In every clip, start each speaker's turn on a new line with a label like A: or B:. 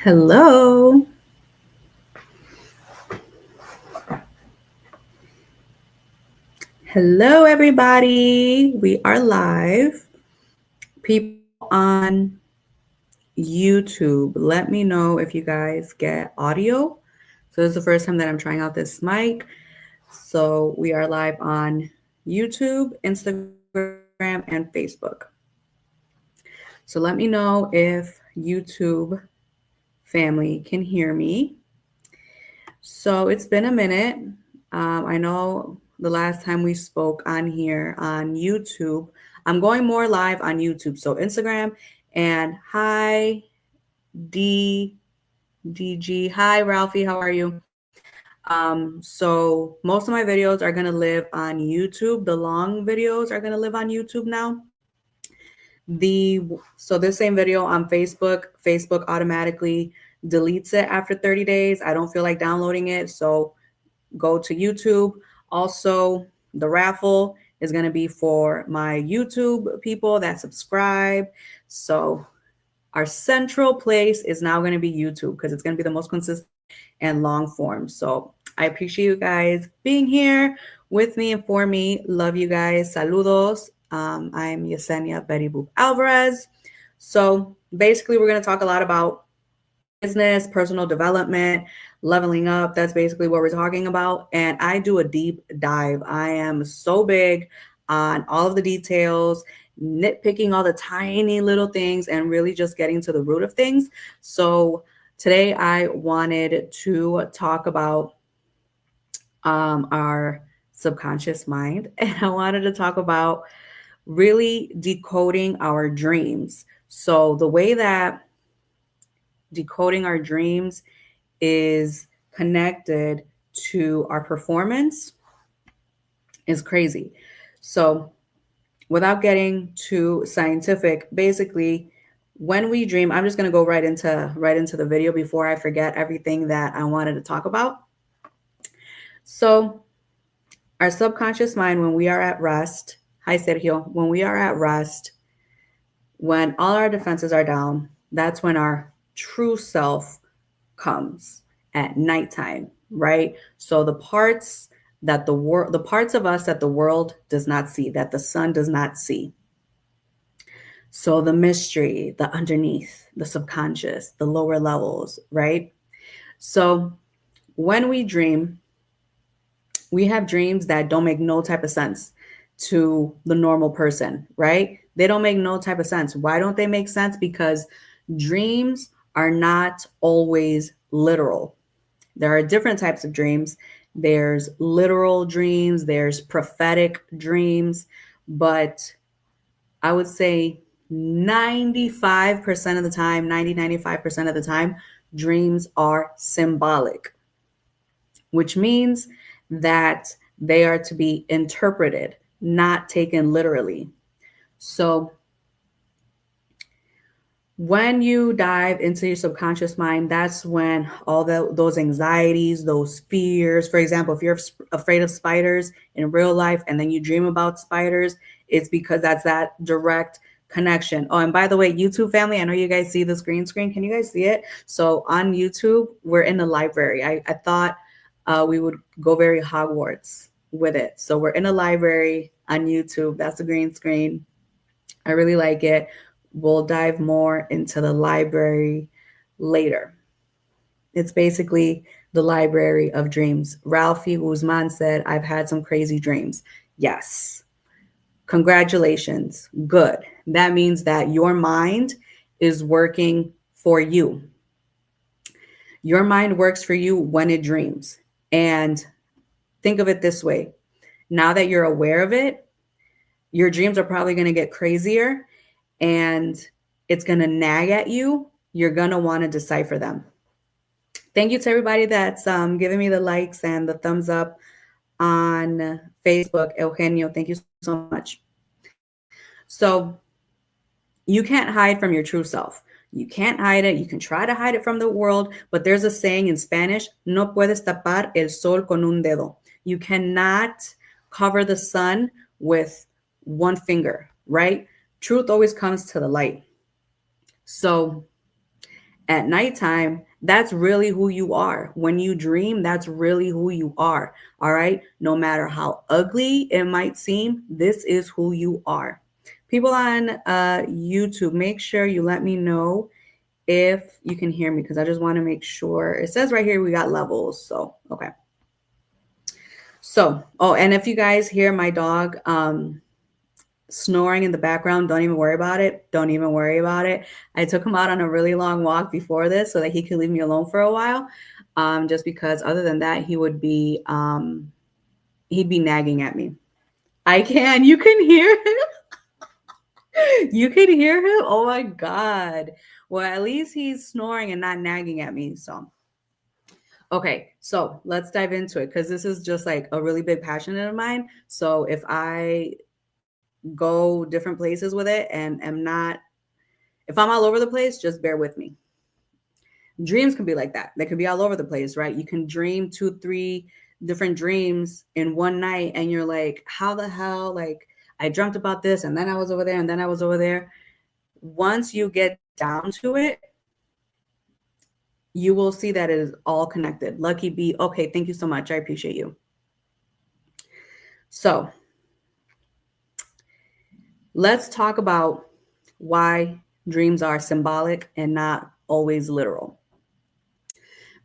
A: Hello. Hello, everybody. We are live. People on YouTube, let me know if you guys get audio. So, this is the first time that I'm trying out this mic. So, we are live on YouTube, Instagram, and Facebook. So, let me know if YouTube family can hear me. So it's been a minute. I know the last time we spoke on here on YouTube, I'm going more live on YouTube. So Instagram and hi DG. Hi Ralphie, how are you? So most of my videos are gonna live on YouTube. The long videos are gonna live on YouTube now. So this same video on Facebook automatically deletes it after 30 days. I don't feel like downloading it, so go to YouTube. Also, the raffle is going to be for my YouTube people that subscribe. So our central place is now going to be YouTube because it's going to be the most consistent and long form. So I appreciate you guys being here with me and for me. Love you guys. Saludos. I'm Yesenia Betty Boop Alvarez. So basically, we're going to talk a lot about business, personal development, leveling up. That's basically what we're talking about. And I do a deep dive. I am so big on all of the details, nitpicking all the tiny little things, and really just getting to the root of things. So today I wanted to talk about our subconscious mind, and I wanted to talk about really decoding our dreams. So the way that decoding our dreams is connected to our performance is crazy. So without getting too scientific, basically when we dream, I'm just going to go right into the video before I forget everything that I wanted to talk about. So our subconscious mind, when we are at rest, hi Sergio, when we are at rest, when all our defenses are down, that's when our true self comes at nighttime, right? So the parts the parts of us that the world does not see, that the sun does not see. So the mystery, the underneath, the subconscious, the lower levels, right? So when we dream, we have dreams that don't make no type of sense to the normal person, right? They don't make no type of sense. Why don't they make sense? Because dreams are not always literal. There are different types of dreams. There's literal dreams, there's prophetic dreams, but I would say 95% of the time, 95% of the time, dreams are symbolic, which means that they are to be interpreted, not taken literally. So when you dive into your subconscious mind, that's when all those anxieties, those fears, for example, if you're afraid of spiders in real life and then you dream about spiders, it's because that's that direct connection. Oh, and by the way, YouTube family, I know you guys see this green screen. Can you guys see it? So on YouTube, we're in the library. I thought we would go very Hogwarts with it. So we're in a library on YouTube. That's a green screen. I really like it. We'll dive more into the library later. It's basically the library of dreams. Ralphie Guzman said, I've had some crazy dreams. Yes. Congratulations. Good. That means that your mind is working for you. Your mind works for you when it dreams. And think of it this way. Now that you're aware of it, your dreams are probably going to get crazier and it's going to nag at you. You're going to want to decipher them. Thank you to everybody that's giving me the likes and the thumbs up on Facebook. Eugenio, thank you so much. So you can't hide from your true self. You can't hide it. You can try to hide it from the world, but there's a saying in Spanish, no puedes tapar el sol con un dedo. You cannot cover the sun with one finger, right? Truth always comes to the light. So At nighttime, that's really who you are. When you dream, that's really who you are. All right. No matter how ugly it might seem, this is who you are. People on YouTube, make sure you let me know if you can hear me because I just want to make sure. It says right here we got levels. So, okay. So, oh, and if you guys hear my dog snoring in the background, don't even worry about it. Don't even worry about it. I took him out on a really long walk before this so that he could leave me alone for a while. Just because other than that, he'd be nagging at me. I can. You can hear him. You can hear him. Oh my God. Well, at least he's snoring and not nagging at me. So, okay. So let's dive into it because this is just like a really big passion of mine. So if I go different places with it and am not, if I'm all over the place, just bear with me. Dreams can be like that. They can be all over the place, right? You can dream 2, 3 different dreams in one night and you're like, how the hell? Like, I dreamt about this and then I was over there and then I was over there. Once you get down to it, you will see that it is all connected. Lucky B. Okay, thank you so much. I appreciate you. So let's talk about why dreams are symbolic and not always literal.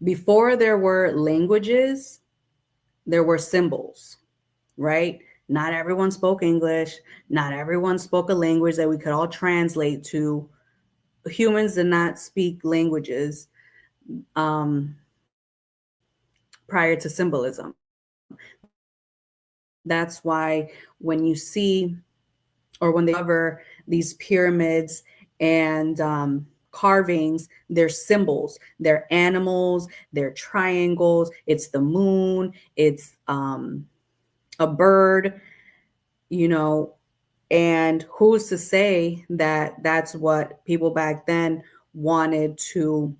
A: Before there were languages, there were symbols, right? Not everyone spoke English. Not everyone spoke a language that we could all translate to. Humans did not speak languages prior to symbolism. That's why when you see or when they cover these pyramids and carvings, they're symbols, they're animals, they're triangles, it's the moon, it's a bird, you know, and who's to say that that's what people back then wanted to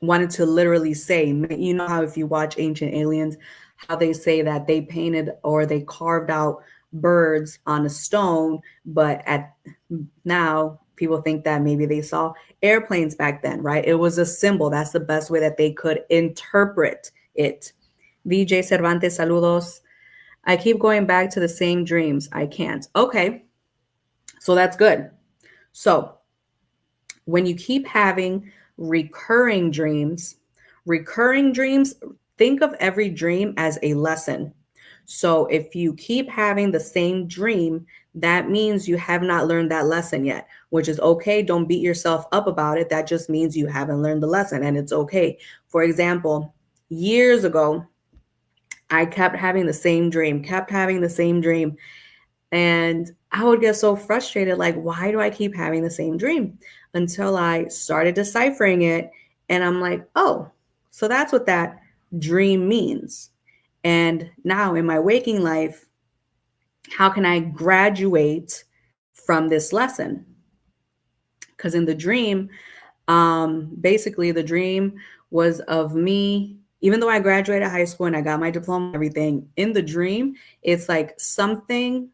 A: literally say. You know how if you watch Ancient Aliens, how they say that they painted or they carved out birds on a stone, but at now people think that maybe they saw airplanes back then, right? It was a symbol. That's the best way that they could interpret it. VJ Cervantes, saludos. I keep going back to the same dreams. I can't. Okay. So that's good. So when you keep having recurring dreams, think of every dream as a lesson. So if you keep having the same dream, that means you have not learned that lesson yet, which is okay. Don't beat yourself up about it. That just means you haven't learned the lesson and it's okay. For example, years ago, I kept having the same dream. And I would get so frustrated, like, why do I keep having the same dream? Until I started deciphering it. And I'm like, oh, so that's what that dream means. And now in my waking life, how can I graduate from this lesson? Because in the dream, basically the dream was of me, even though I graduated high school and I got my diploma and everything, in the dream, it's like something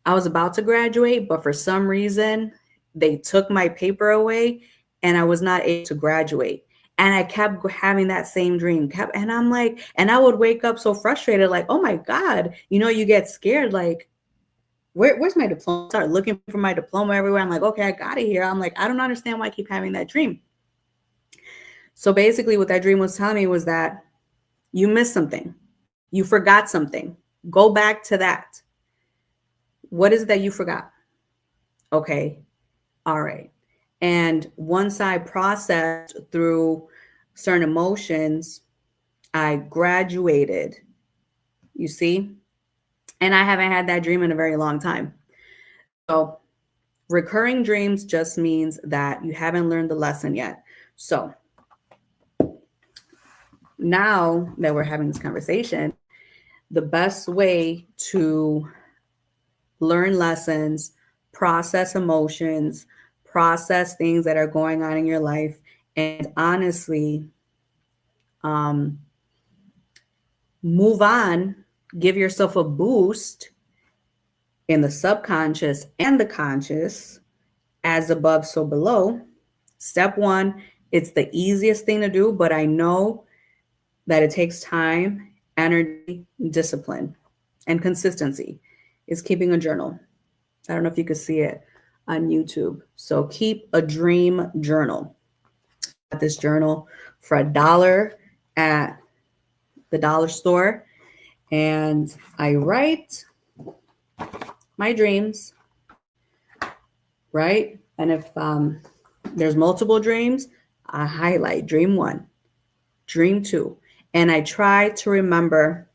A: I was about to graduate, but for some reason they took my paper away and I was not able to graduate. And I kept having that same dream. And I'm like, and I would wake up so frustrated, like, oh my God, you get scared, like, where's my diploma? I start looking for my diploma everywhere. I'm like, okay, I got it here. I'm like, I don't understand why I keep having that dream. So basically what that dream was telling me was that you missed something. You forgot something. Go back to that. What is it that you forgot? Okay. All right. And once I processed through certain emotions, I graduated, you see? And I haven't had that dream in a very long time. So recurring dreams just means that you haven't learned the lesson yet. So now that we're having this conversation, the best way to learn lessons, process emotions, process things that are going on in your life, and honestly, move on, give yourself a boost in the subconscious and the conscious, as above, so below, Step one, it's the easiest thing to do, but I know that it takes time, energy, discipline, and consistency, is keeping a journal. I don't know if you could see it on YouTube. So keep a dream journal. I got this journal for $1 at the dollar store, and I write my dreams, right? And if there's multiple dreams, I highlight dream one, dream two, and I try to remember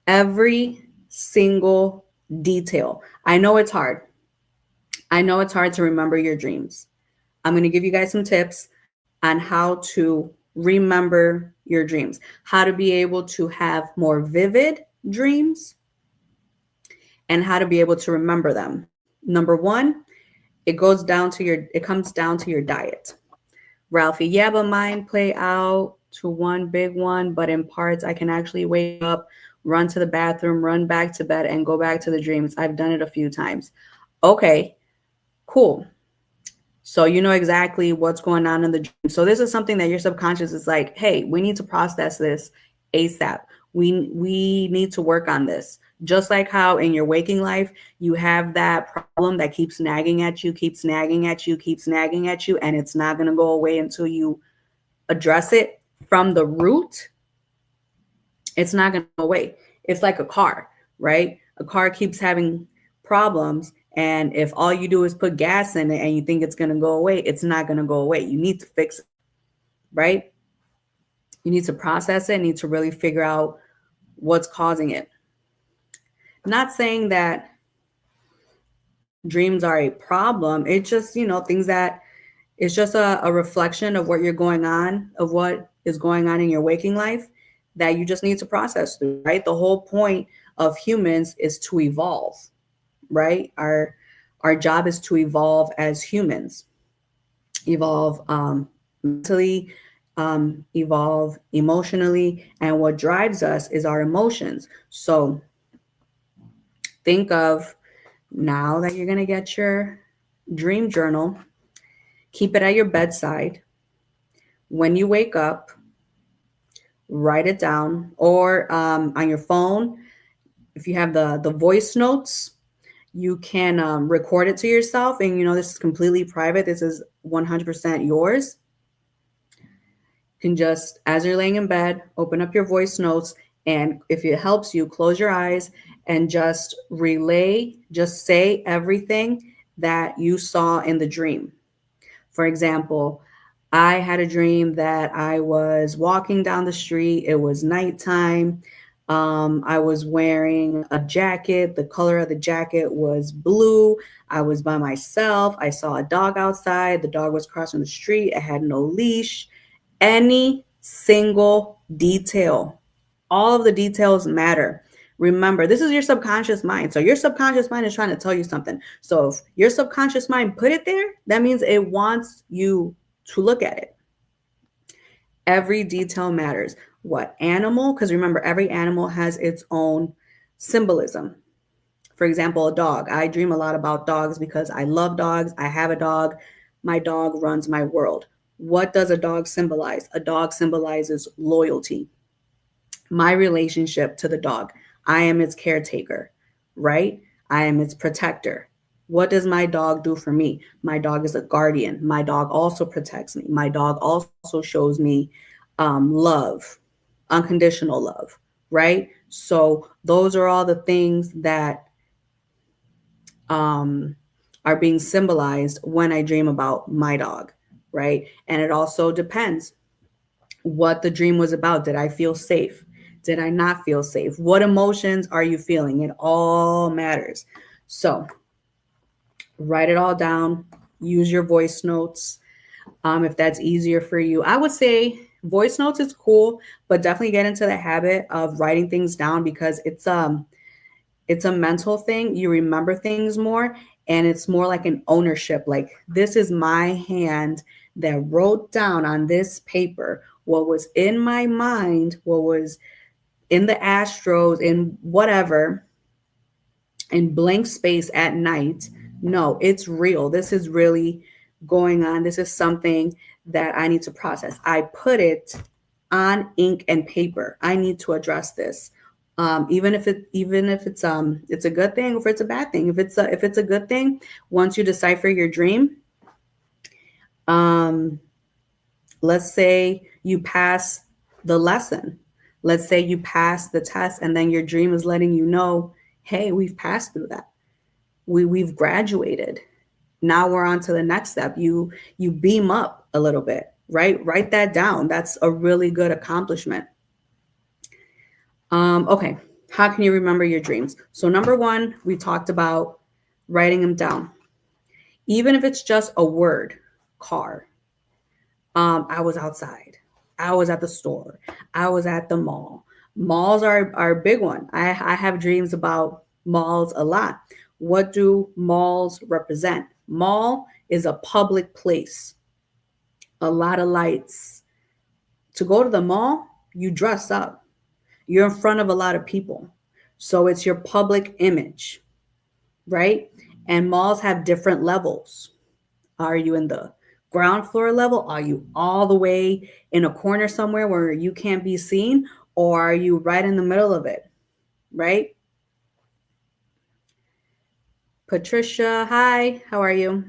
A: every single detail. I know it's hard. I know it's hard to remember your dreams. I'm going to give you guys some tips on how to remember your dreams, how to be able to have more vivid dreams, and how to be able to remember them. Number one, it comes down to your diet. Ralphie, yeah, but mine play out to one big one, but in parts I can actually wake up, run to the bathroom, run back to bed, and go back to the dreams. I've done it a few times. Okay, cool. So you know exactly what's going on in the dream. So this is something that your subconscious is like, hey, we need to process this ASAP. We need to work on this. Just like how in your waking life, you have that problem that keeps nagging at you, keeps nagging at you, keeps nagging at you, and it's not going to go away until you address it from the root. It's not going to go away. It's like a car, right? A car keeps having problems. And if all you do is put gas in it and you think it's going to go away, it's not going to go away. You need to fix it, right? You need to process it, need to really figure out what's causing it. Not saying that dreams are a problem. It's just, things that it's just a reflection of what is going on in your waking life that you just need to process through, right? The whole point of humans is to evolve, right? Our job is to evolve as humans, evolve mentally, evolve emotionally, and what drives us is our emotions. So think of, now that you're going to get your dream journal, keep it at your bedside. When you wake up, write it down, or on your phone. If you have the voice notes, you can record it to yourself. And, this is completely private. This is 100% yours. You can just, as you're laying in bed, open up your voice notes. And if it helps you, close your eyes and just say everything that you saw in the dream. For example, I had a dream that I was walking down the street. It was nighttime. I was wearing a jacket. The color of the jacket was blue. I was by myself. I saw a dog outside. The dog was crossing the street. It had no leash. Any single detail. All of the details matter. Remember, this is your subconscious mind. So your subconscious mind is trying to tell you something. So if your subconscious mind put it there, that means it wants you to look at it. Every detail matters. What animal? Because remember, every animal has its own symbolism. For example, a dog. I dream a lot about dogs because I love dogs. I have a dog. My dog runs my world. What does a dog symbolize? A dog symbolizes loyalty. My relationship to the dog. I am its caretaker, right? I am its protector. What does my dog do for me? My dog is a guardian. My dog also protects me. My dog also shows me love, unconditional love, right? So those are all the things that are being symbolized when I dream about my dog, right? And it also depends what the dream was about. Did I feel safe? Did I not feel safe? What emotions are you feeling? It all matters. So write it all down. Use your voice notes if that's easier for you. I would say voice notes is cool, but definitely get into the habit of writing things down because it's a mental thing. You remember things more, and it's more like an ownership. Like, this is my hand that wrote down on this paper what was in my mind, what was in the astros, in whatever, in blank space at night. No, it's real. This is really going on. This is something that I need to process. I put it on ink and paper. I need to address this. Even if it's a good thing or if it's a bad thing. If it's a good thing, once you decipher your dream, um, let's say you pass the lesson. Let's say you pass the test, and then your dream is letting you know, hey, we've passed through that. We've graduated. Now we're on to the next step. You beam up a little bit, right? Write that down. That's a really good accomplishment. Okay, how can you remember your dreams? So number one, we talked about writing them down, even if it's just a word. Car. I was outside. I was at the store. I was at the mall. Malls are a big one. I have dreams about malls a lot. What do malls represent? Mall is a public place, a lot of lights. To go to the mall, you dress up. You're in front of a lot of people. So it's your public image, right? And malls have different levels. Are you in the ground floor level? Are you all the way in a corner somewhere where you can't be seen? Or are you right in the middle of it, right? Patricia, hi, how are you?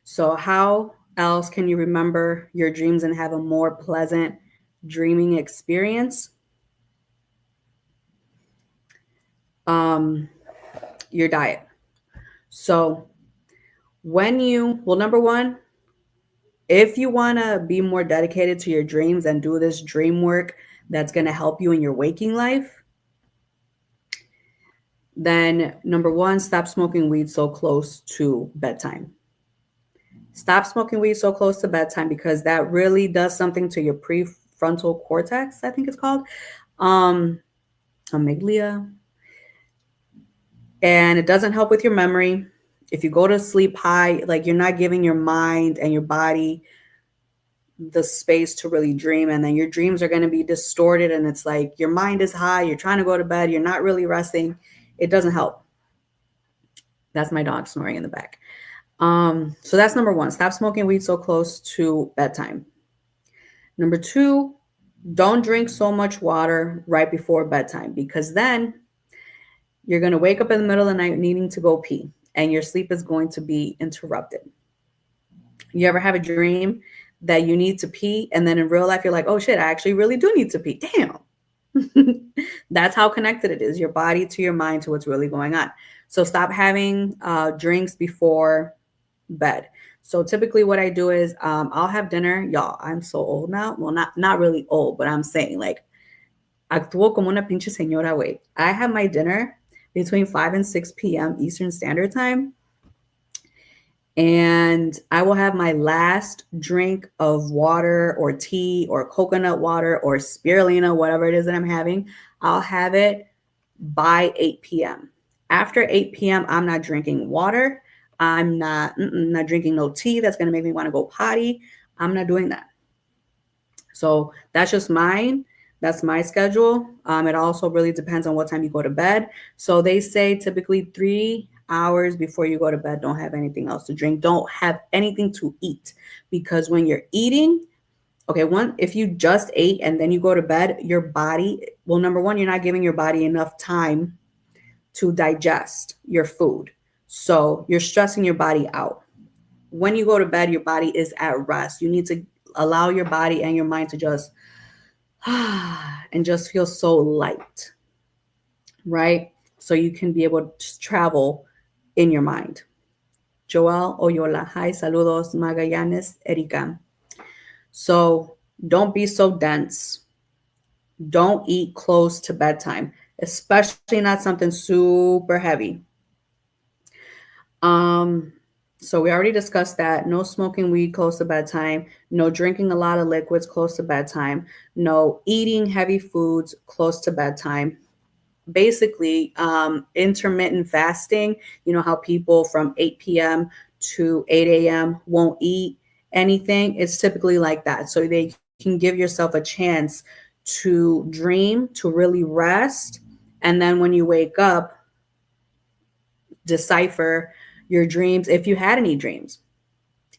A: So, how else can you remember your dreams and have a more pleasant dreaming experience? Um, your diet. So, number one, if you want to be more dedicated to your dreams and do this dream work that's going to help you in your waking life, then number one, stop smoking weed so close to bedtime. Stop smoking weed so close to bedtime because that really does something to your prefrontal cortex, I think it's called, um, amygdala, and it doesn't help with your memory. If you go to sleep high, like you're not giving your mind and your body the space to really dream, and then your dreams are going to be distorted, and it's like your mind is high, you're trying to go to bed, you're not really resting. It doesn't help. That's my dog snoring in the back. So that's number one, stop smoking weed so close to bedtime. Number two, don't drink so much water right before bedtime because then you're going to wake up in the middle of the night needing to go pee and your sleep is going to be interrupted. You ever have a dream that you need to pee and then in real life you're like, oh shit, I actually really do need to pee. Damn. That's how connected it is, your body to your mind to what's really going on. So stop having drinks before bed. So typically what I do is I'll have dinner. Y'all, I'm so old now. Well, not really old, but I'm saying like actúo como una pinche señora, way. I have my dinner between 5 and 6 p.m. Eastern Standard Time. And I will have my last drink of water or tea or coconut water or spirulina, whatever it is that I'm having. I'll have it by 8 p.m. After 8 p.m., I'm not drinking water. I'm not drinking no tea that's going to make me want to go potty. I'm not doing that. So that's just mine. That's my schedule. It also really depends on what time you go to bed. So they say typically 3 hours before you go to bed, don't have anything else to drink. Don't have anything to eat because when you're eating, okay, if you just ate and then you go to bed, your body, well, number one, you're not giving your body enough time to digest your food. So you're stressing your body out. When you go to bed, your body is at rest. You need to allow your body and your mind to just and just feel so light, right? So you can be able to travel in your mind. Joel Oyola, hi, saludos, Magallanes, Erika. So don't be so dense. Don't eat close to bedtime, especially not something super heavy. So we already discussed that. No smoking weed close to bedtime. No drinking a lot of liquids close to bedtime. No eating heavy foods close to bedtime. Basically, intermittent fasting, you know how people from 8 p.m. to 8 a.m. won't eat anything? It's typically like that. So they can give yourself a chance to dream, to really rest. And then when you wake up, decipher your dreams if you had any dreams.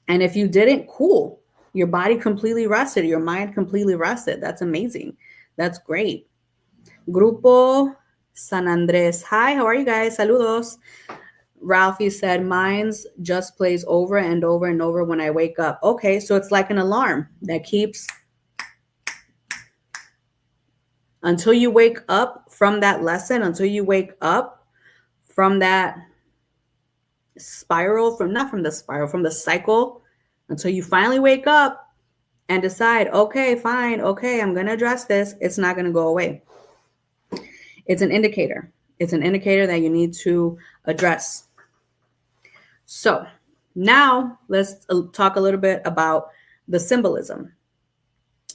A: And if you didn't, cool. Your body completely rested. Your mind completely rested. That's amazing. That's great. Grupo San Andres. Hi, how are you guys? Saludos. Ralphie said, mine's just plays over and over and over when I wake up. Okay, so it's like an alarm that keeps until you wake up from that lesson, until you wake up from that spiral, from not from the spiral, from the cycle, until you finally wake up and decide, okay, fine, okay, I'm going to address this. It's not going to go away. It's an indicator. It's an indicator that you need to address. So now let's talk a little bit about the symbolism.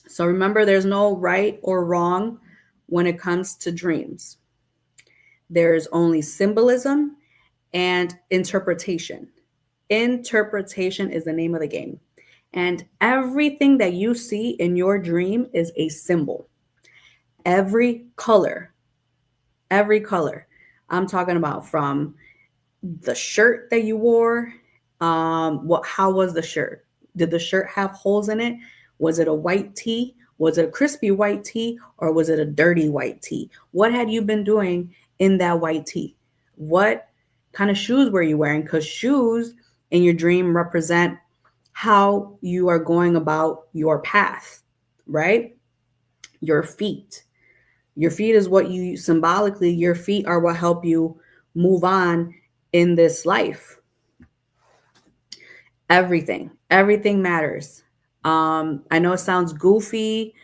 A: So remember, there's no right or wrong when it comes to dreams. There's only symbolism and interpretation. Interpretation is the name of the game. And everything that you see in your dream is a symbol. Every color. I'm talking about from the shirt that you wore. How was the shirt? Did the shirt have holes in it? Was it a white tee? Was it a crispy white tee, or was it a dirty white tee? What had you been doing in that white tee? What kind of shoes were you wearing? Because shoes in your dream represent how you are going about your path, right? Your feet. Your feet is what you symbolically, your feet are what help you move on in this life. Everything matters. I know it sounds goofy,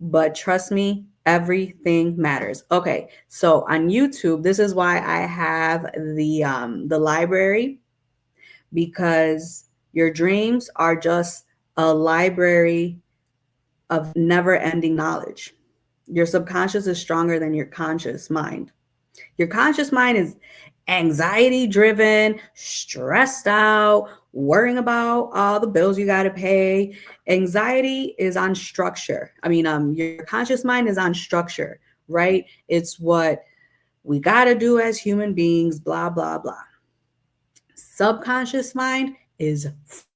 A: but trust me, everything matters. Okay, so on YouTube, this is why I have the library, because your dreams are just a library of never-ending knowledge. Your subconscious is stronger than your conscious mind. Your conscious mind is anxiety driven, stressed out, worrying about all the bills you got to pay. Anxiety is on structure. Your conscious mind is on structure, right? It's what we got to do as human beings, blah, blah, blah. Subconscious mind is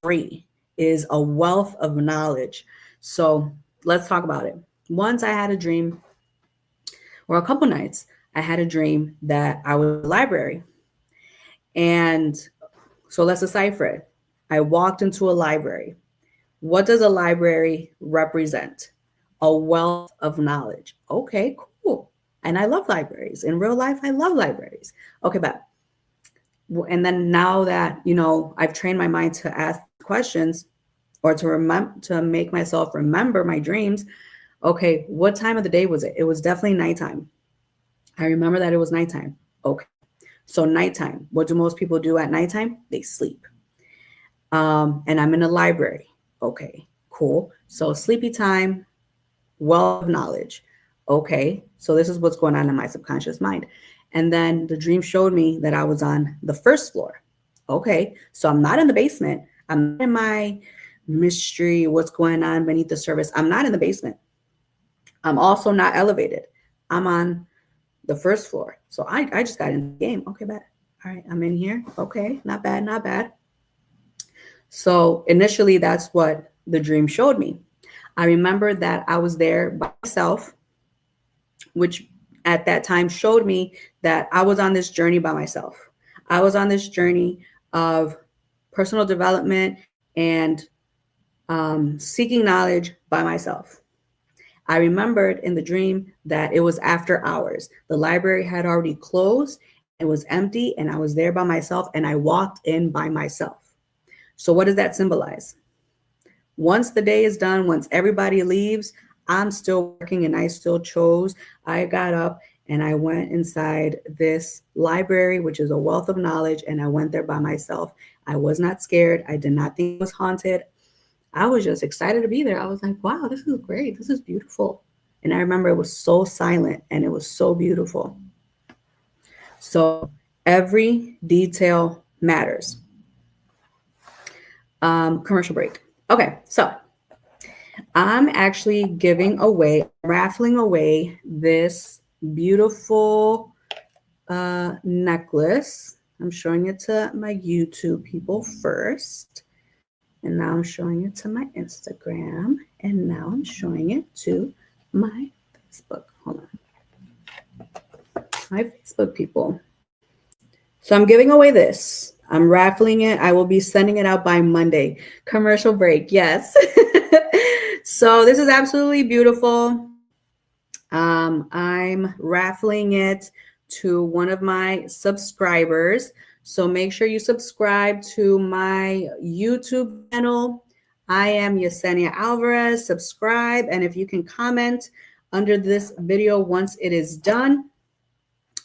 A: free, is a wealth of knowledge. So let's talk about it. Once I had a dream, or a couple nights, I had a dream that I was in the library. And so let's decipher it. I walked into a library. What does a library represent? A wealth of knowledge. Okay, cool. And I love libraries. In real life, I love libraries. Okay, but and then now that, I've trained my mind to ask questions, or to make myself remember my dreams. Okay, what time of the day was it? It was definitely nighttime. I remember that it was nighttime. Okay, so nighttime. What do most people do at nighttime? They sleep. And I'm in a library. Okay, cool. So sleepy time, wealth of knowledge. Okay, so this is what's going on in my subconscious mind. And then the dream showed me that I was on the first floor. Okay, so I'm not in the basement. I'm not in my mystery, what's going on beneath the surface. I'm not in the basement. I'm also not elevated. I'm on the first floor. So I just got in the game. Okay, bet. All right, I'm in here. Okay, not bad, not bad. So initially, that's what the dream showed me. I remember that I was there by myself, which at that time showed me that I was on this journey by myself. I was on this journey of personal development and seeking knowledge by myself. I remembered in the dream that it was after hours. The library had already closed. It was empty, and I was there by myself, and I walked in by myself. So what does that symbolize? Once the day is done, once everybody leaves, I'm still working, and I still chose. I got up and I went inside this library, which is a wealth of knowledge, and I went there by myself. I was not scared. I did not think it was haunted. I was just excited to be there. I was like, wow, this is great. This is beautiful. And I remember it was so silent and it was so beautiful. So every detail matters. Commercial break. Okay, so I'm actually raffling away this beautiful necklace. I'm showing it to my YouTube people first. And now I'm showing it to my Instagram. And now I'm showing it to my Facebook. Hold on. My Facebook people. So I'm giving away this. I'm raffling it. I will be sending it out by Monday. Commercial break. Yes. So this is absolutely beautiful. I'm raffling it to one of my subscribers. So make sure you subscribe to my YouTube channel. I am Yesenia Alvarez. Subscribe. And if you can comment under this video once it is done,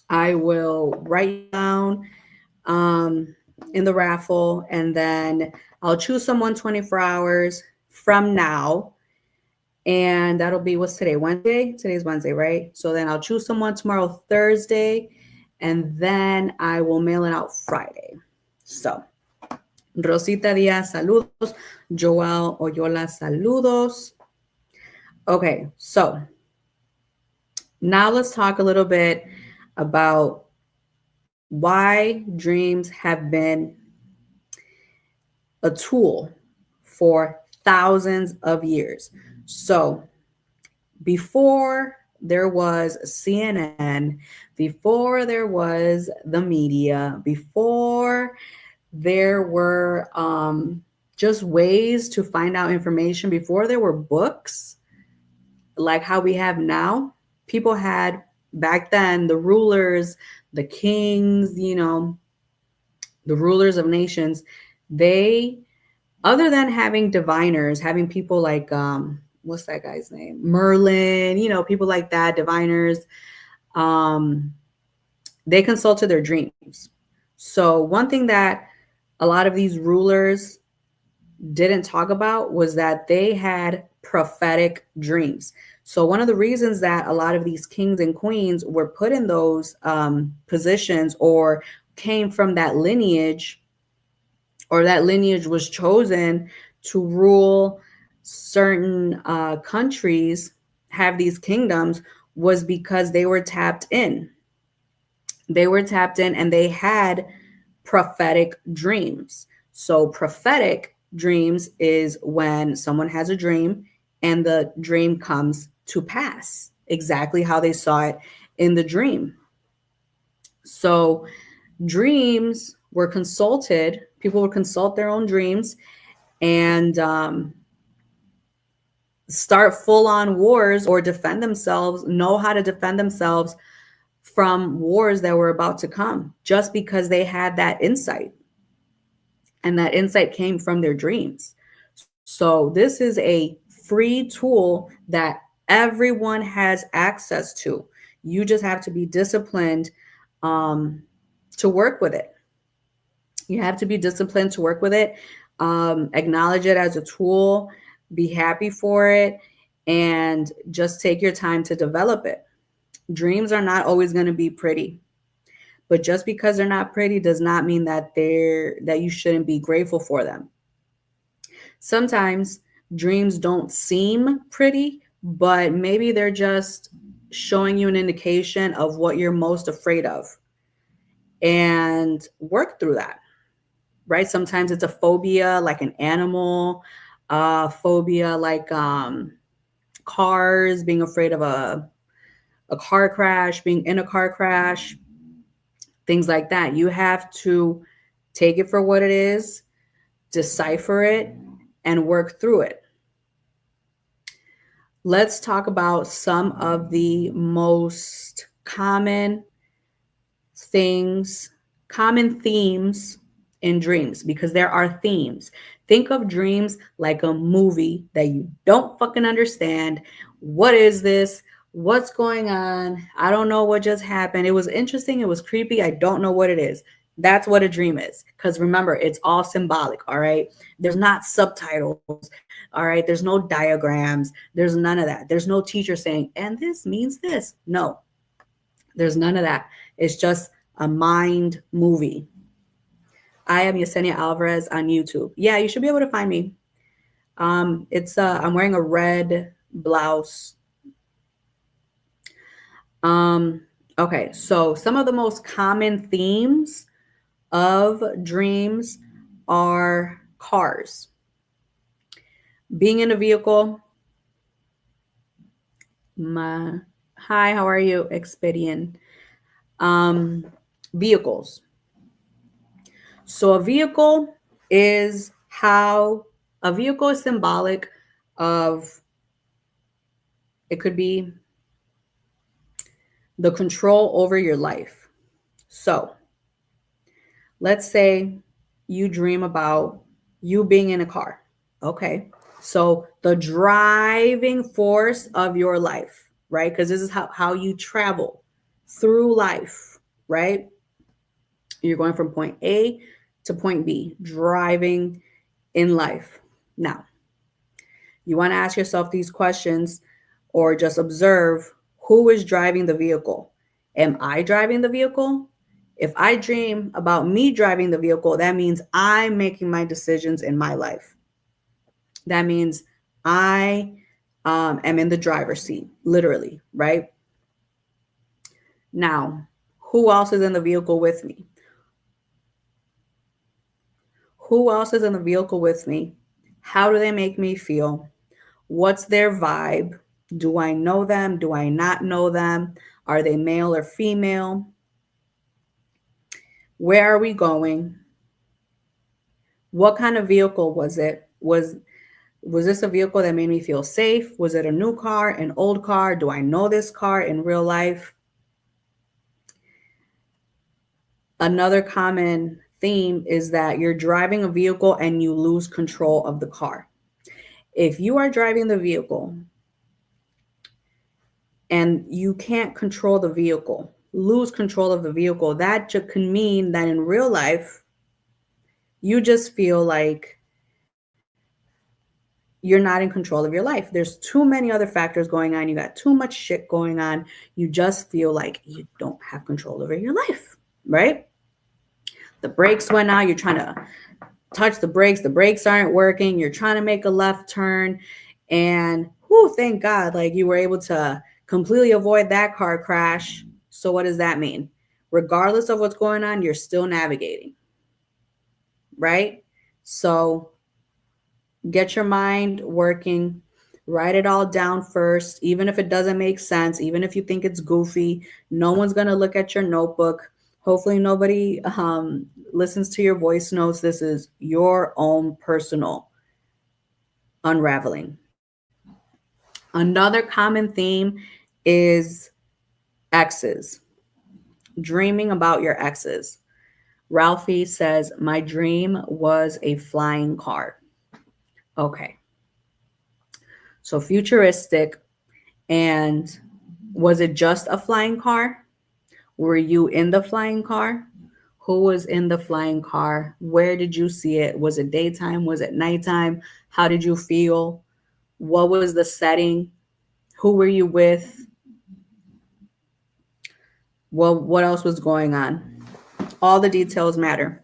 A: I will write down in the raffle, and then I'll choose someone 24 hours from now. And that'll be, what's today? Wednesday? Today's Wednesday, right? So then I'll choose someone tomorrow, Thursday, and then I will mail it out Friday. So, Rosita Diaz, saludos. Joel Oyola, saludos. Okay, so now let's talk a little bit about why dreams have been a tool for thousands of years. So before there was CNN, before there was the media, before there were just ways to find out information, before there were books like how we have now, people had back then, the rulers, the kings, the rulers of nations, they, other than having diviners, having people like what's that guy's name, Merlin, people like that, diviners, they consulted their dreams. So one thing that a lot of these rulers didn't talk about was that they had prophetic dreams. So one of the reasons that a lot of these kings and queens were put in those positions or came from that lineage, or that lineage was chosen to rule certain countries, have these kingdoms, was because they were tapped in. They were tapped in and they had prophetic dreams. So prophetic dreams is when someone has a dream and the dream comes to pass exactly how they saw it in the dream. So dreams were consulted. People would consult their own dreams and start full-on wars or defend themselves, know how to defend themselves from wars that were about to come, just because they had that insight. And that insight came from their dreams. So this is a free tool that everyone has access to. You just have to be disciplined to work with it. You have to be disciplined to work with it. Acknowledge it as a tool, be happy for it, and just take your time to develop it. Dreams are not always going to be pretty, but just because they're not pretty does not mean that you shouldn't be grateful for them. Sometimes dreams don't seem pretty, but maybe they're just showing you an indication of what you're most afraid of, and work through that. Right? Sometimes it's a phobia, like an animal, phobia, like cars, being afraid of a car crash, being in a car crash, things like that. You have to take it for what it is, decipher it, and work through it. Let's talk about some of the most common themes in dreams, because there are themes. Think of dreams like a movie that you don't fucking understand. What is this? What's going on? I don't know what just happened. It was interesting. It was creepy. I don't know what it is. That's what a dream is. Because remember, it's all symbolic, all right? There's not subtitles, all right? There's no diagrams. There's none of that. There's no teacher saying, and this means this. No, there's none of that. It's just a mind movie. I am Yesenia Alvarez on YouTube. Yeah, you should be able to find me. I'm wearing a red blouse. Okay, so some of the most common themes of dreams are cars. Being in a vehicle. Hi, how are you, Expedian? Vehicles. So is a vehicle is symbolic of, it could be the control over your life. So let's say you dream about you being in a car. Okay. So the driving force of your life, right? Because this is how you travel through life, right? You're going from point A to point B, driving in life. Now, you want to ask yourself these questions or just observe, who is driving the vehicle? Am I driving the vehicle? If I dream about me driving the vehicle, that means I'm making my decisions in my life. That means I am in the driver's seat, literally, right? Now, who else is in the vehicle with me? Who else is in the vehicle with me? How do they make me feel? What's their vibe? Do I know them? Do I not know them? Are they male or female? Where are we going? What kind of vehicle was it? Was this a vehicle that made me feel safe? Was it a new car, an old car? Do I know this car in real life? Another common theme is that you're driving a vehicle and you lose control of the car. If you are driving the vehicle and you can't control the vehicle, lose control of the vehicle, that can mean that in real life, you just feel like you're not in control of your life. There's too many other factors going on. You got too much shit going on. You just feel like you don't have control over your life, right? The brakes went out. You're trying to touch the brakes aren't working. You're trying to make a left turn. And thank God, like you were able to completely avoid that car crash. So what does that mean? Regardless of what's going on, you're still navigating, right? So get your mind working, write it all down first, even if it doesn't make sense, even if you think it's goofy. No one's going to look at your notebook. Hopefully nobody listens to your voice notes. This is your own personal unraveling. Another common theme is exes, dreaming about your exes. Ralphie says, my dream was a flying car. Okay. So futuristic. And was it just a flying car? Were you in the flying car? Who was in the flying car? Where did you see it? Was it daytime? Was it nighttime? How did you feel? What was the setting? Who were you with? Well, what else was going on? All the details matter.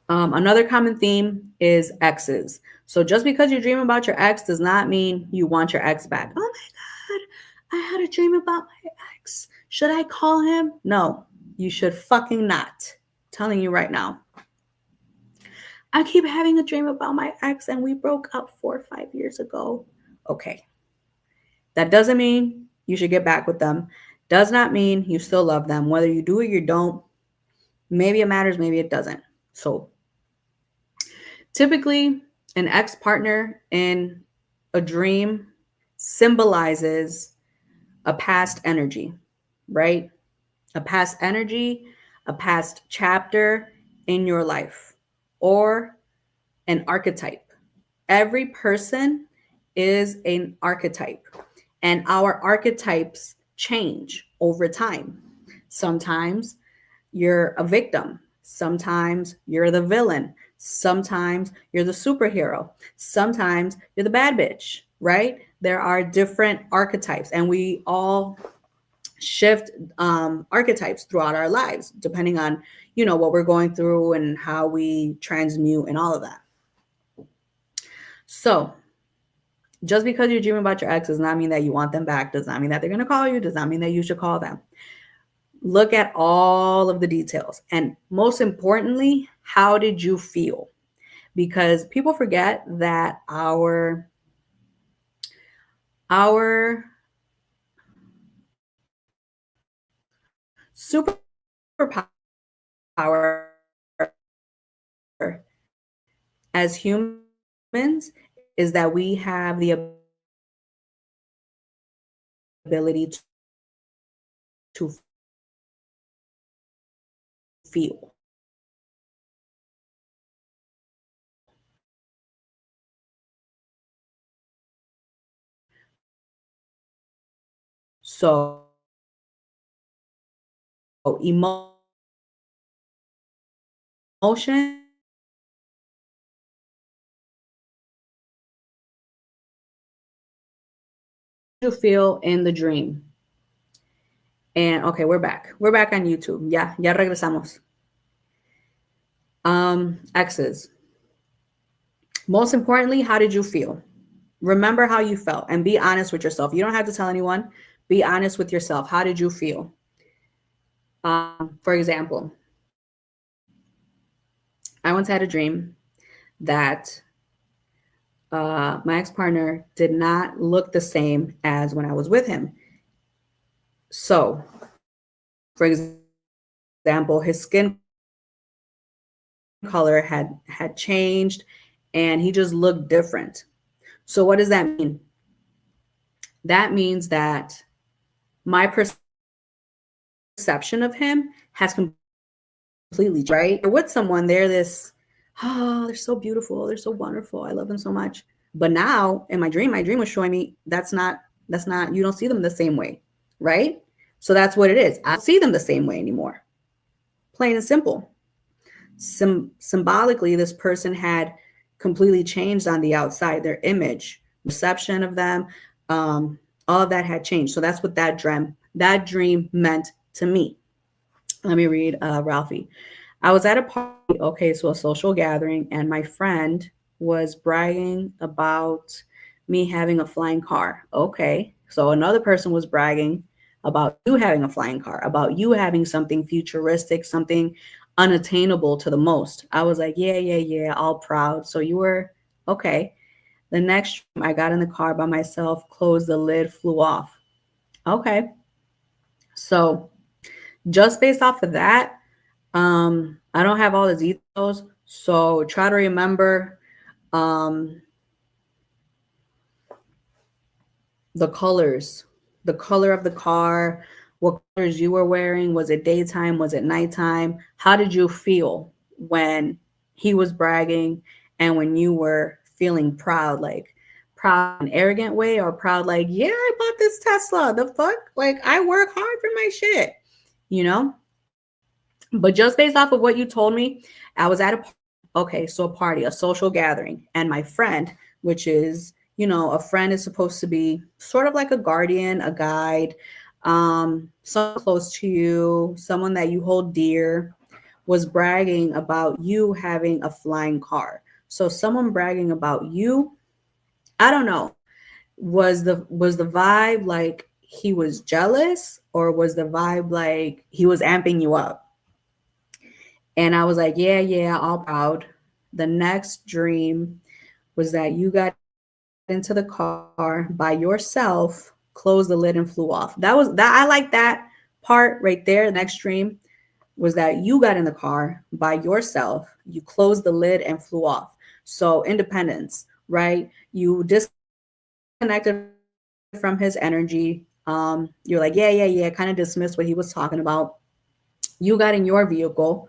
A: Another common theme is exes. So just because you dream about your ex does not mean you want your ex back. Oh my God, I had a dream about my ex. Should I call him? No, you should fucking not. I'm telling you right now. I keep having a dream about my ex and we broke up 4 or 5 years ago. Okay. That doesn't mean you should get back with them. Does not mean you still love them. Whether you do or you don't, maybe it matters, maybe it doesn't. So typically, an ex-partner in a dream symbolizes a past energy, right? A past energy, a past chapter in your life, or an archetype. Every person is an archetype, and our archetypes change over time. Sometimes you're a victim. Sometimes you're the villain. Sometimes you're the superhero. Sometimes you're the bad bitch, right? There are different archetypes, and we all shift archetypes throughout our lives, depending on, what we're going through and how we transmute and all of that. So just because you're dreaming about your ex does not mean that you want them back, does not mean that they're going to call you, does not mean that you should call them. Look at all of the details. And most importantly, how did you feel? because people forget that our superpower as humans is that we have the ability to feel. So emotion you feel in the dream. And okay, we're back. We're back on YouTube. Ya regresamos. Exes. Most importantly, how did you feel? Remember how you felt and be honest with yourself. You don't have to tell anyone. Be honest with yourself. How did you feel? For example, I once had a dream that my ex partner did not look the same as when I was with him. So, for example, his skin color had changed and he just looked different. So, what does that mean? That means that my perception of him has completely right. You're with someone, they're this, oh, they're so beautiful, they're so wonderful, I love them so much. But now in my dream was showing me that's not you don't see them the same way, right? So that's what it is. I don't see them the same way anymore. Plain and simple. Symbolically, this person had completely changed on the outside. Their image, perception of them, all of that had changed. So that's what that dream meant to me. Let me read Ralphie. I was at a party, okay, so a social gathering, and my friend was bragging about me having a flying car. Okay, so another person was bragging about you having a flying car, about you having something futuristic, something unattainable to the most. I was like, yeah, yeah, yeah, all proud. So you were okay. The next, I got in the car by myself, closed the lid, flew off. Okay, so just based off of that, I don't have all the details, so try to remember um, the colors, the color of the car, what colors you were wearing. Was it daytime? Was it nighttime? How did you feel when he was bragging and when you were feeling proud, like proud in an arrogant way or proud like, yeah, I bought this Tesla. The fuck? Like I work hard for my shit, you know? But just based off of what you told me, I was at okay, so a party, a social gathering, and my friend, which is, a friend is supposed to be sort of like a guardian, a guide, someone close to you, someone that you hold dear, was bragging about you having a flying car. So someone bragging about you, I don't know, was the vibe like he was jealous or was the vibe like he was amping you up? And I was like, yeah, yeah, all proud. The next dream was that you got into the car by yourself, closed the lid and flew off. I like that part right there. The next dream was that you got in the car by yourself, you closed the lid and flew off. So independence, right? You disconnected from his energy. You're like, yeah, yeah, yeah, kind of dismissed what he was talking about. You got in your vehicle,